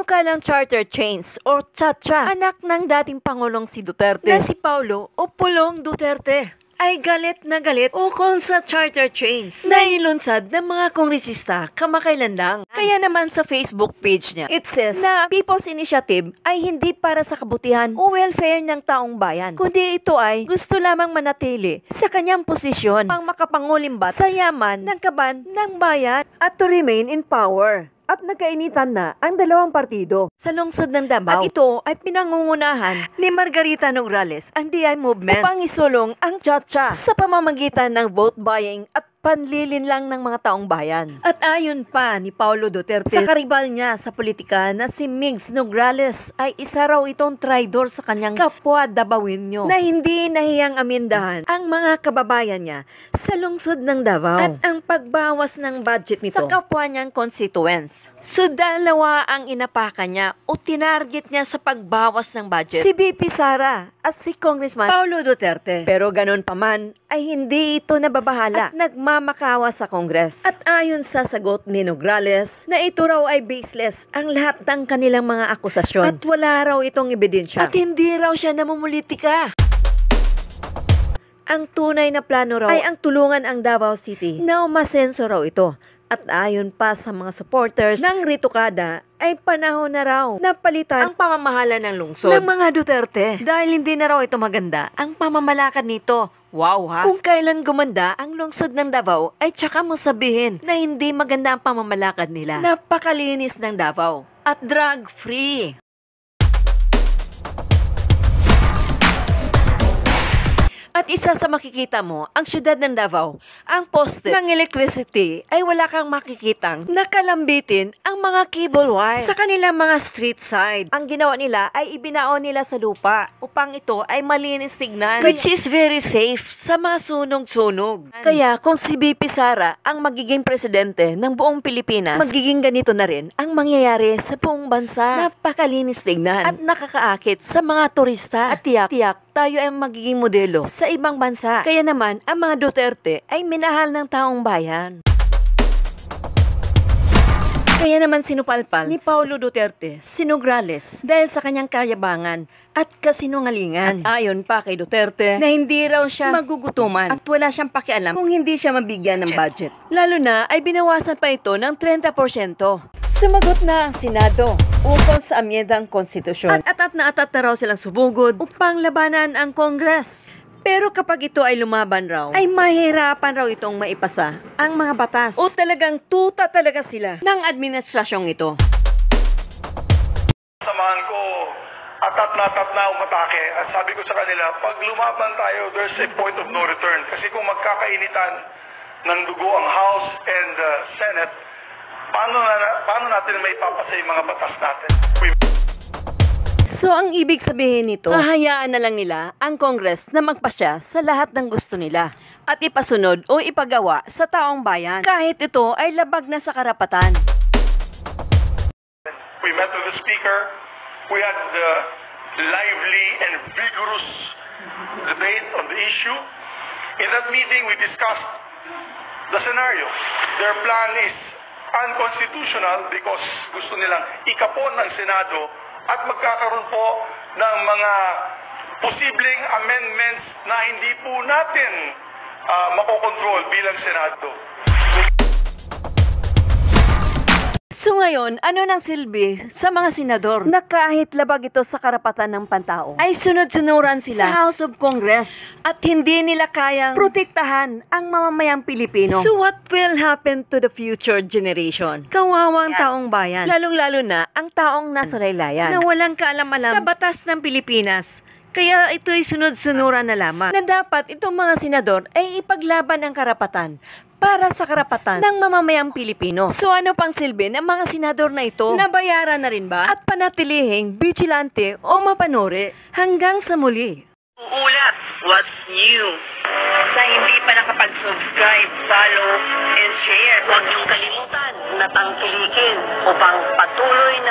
Manukalang charter chains o Chacha, anak ng dating Pangulong si Duterte na si Paulo o Pulong Duterte, ay galit na galit ukol sa charter chains na ilunsad ng mga kongresista kamakailan lang. Kaya naman sa Facebook page niya, it says na People's Initiative ay hindi para sa kabutihan o welfare ng taong bayan, kundi ito ay gusto lamang manatili sa kanyang posisyon pang makapangulimbat sa yaman ng kaban ng bayan at to remain in power. At nagkainitan na ang dalawang partido sa lungsod ng Davao. At ito ay pinangungunahan ni Margarita Nograles, ang DI movement, upang isulong ang Chacha sa pamamagitan ng vote buying at panlilin lang ng mga taong bayan. At ayon pa ni Paulo Duterte sa karibal niya sa politika na si Migs Nograles ay isa raw itong traidor sa kanyang kapwa Davaoenyo na hindi nahiyang amindahan ang mga kababayan niya sa lungsod ng Davao at ang pagbawas ng budget nito sa kapwa niyang constituents. So dalawa ang inapakan niya o tinarget niya sa pagbawas ng budget, si VP Sara at si Congressman Paulo Duterte. Pero ganun pa man ay hindi ito nababahala at nagmamakawa sa Kongres. At ayon sa sagot ni Nograles na ito raw ay baseless ang lahat ng kanilang mga akusasyon at wala raw itong ebidensya at hindi raw siya namumulitika. Ang tunay na plano raw ay ang tulungan ang Davao City na umasenso raw ito. At ayon pa sa mga supporters ng Ritokada, ay panahon na raw na palitan ang pamamahala ng lungsod ng mga Duterte dahil hindi na raw ito maganda ang pamamalakad nito. Wow ha! Kung kailan gumanda ang lungsod ng Davao ay tsaka mo sabihin na hindi maganda ang pamamalakad nila. Napakalinis ng Davao at drug-free. At isa sa makikita mo, ang syudad ng Davao, ang poste ng electricity ay wala kang makikitang nakalambitin ang mga cable wire sa kanilang mga street side. Ang ginawa nila ay ibinaon nila sa lupa upang ito ay malinis tignan, which is very safe sa mga sunog-sunog. Kaya kung si VP Sara ang magiging presidente ng buong Pilipinas, magiging ganito na rin ang mangyayari sa buong bansa. Napakalinis tignan at nakakaakit sa mga turista at tiyak tayo ay magiging modelo sa ibang bansa. Kaya naman, ang mga Duterte ay minahal ng taong bayan. Kaya naman sinupalpal ni Paulo Duterte si Nograles dahil sa kanyang kayabangan at kasinungalingan. At ayon pa kay Duterte na hindi raw siya magugutuman at wala siyang pakialam kung hindi siya mabigyan ng budget. Lalo na ay binawasan pa ito ng 30%. Sumagot na ang Senado ukol sa amyendang konstitusyon. At atat na raw silang subugod upang labanan ang Kongres. Pero kapag ito ay lumaban raw, ay mahirapan raw itong maipasa ang mga batas. O talagang tuta talaga sila ng administrasyong ito. Samahan ko, atat na umatake. At sabi ko sa kanila, pag lumaban tayo, there's a point of no return. Kasi kung magkakainitan ng dugo ang House and Senate, paano natin may ipapasa yung mga batas natin? So ang ibig sabihin nito, hahayaan na lang nila ang Kongres na magpasya sa lahat ng gusto nila at ipasunod o ipagawa sa taong bayan kahit ito ay labag na sa karapatan. We met with the Speaker. We had the lively and vigorous debate on the issue. In that meeting, we discussed the scenario. Their plan is unconstitutional because gusto nilang ikapon ang Senado at magkakaroon po ng mga posibleng amendments na hindi po natin makokontrol bilang Senado. So ngayon, ano nang silbi sa mga senador na kahit labag ito sa karapatan ng pantao ay sunod-sunuran sila sa House of Congress at hindi nila kayang protektahan ang mamamayang Pilipino? So what will happen to the future generation? Kawawang taong bayan, lalong-lalo na ang taong nasa laylayan na walang kaalam-alam sa batas ng Pilipinas. Kaya ito'y sunod-sunuran na lamang na dapat itong mga senador ay ipaglaban ang karapatan para sa karapatan ng mamamayang Pilipino. So ano pang silbi ng mga senador na ito? Nabayaran na rin ba? At panatilihing vigilante o mapanuri hanggang sa muli. Uulat, what's new? Sa hindi pa nakapag-subscribe, follow, and share, huwag niyong kalimutan na tangkilikin upang patuloy na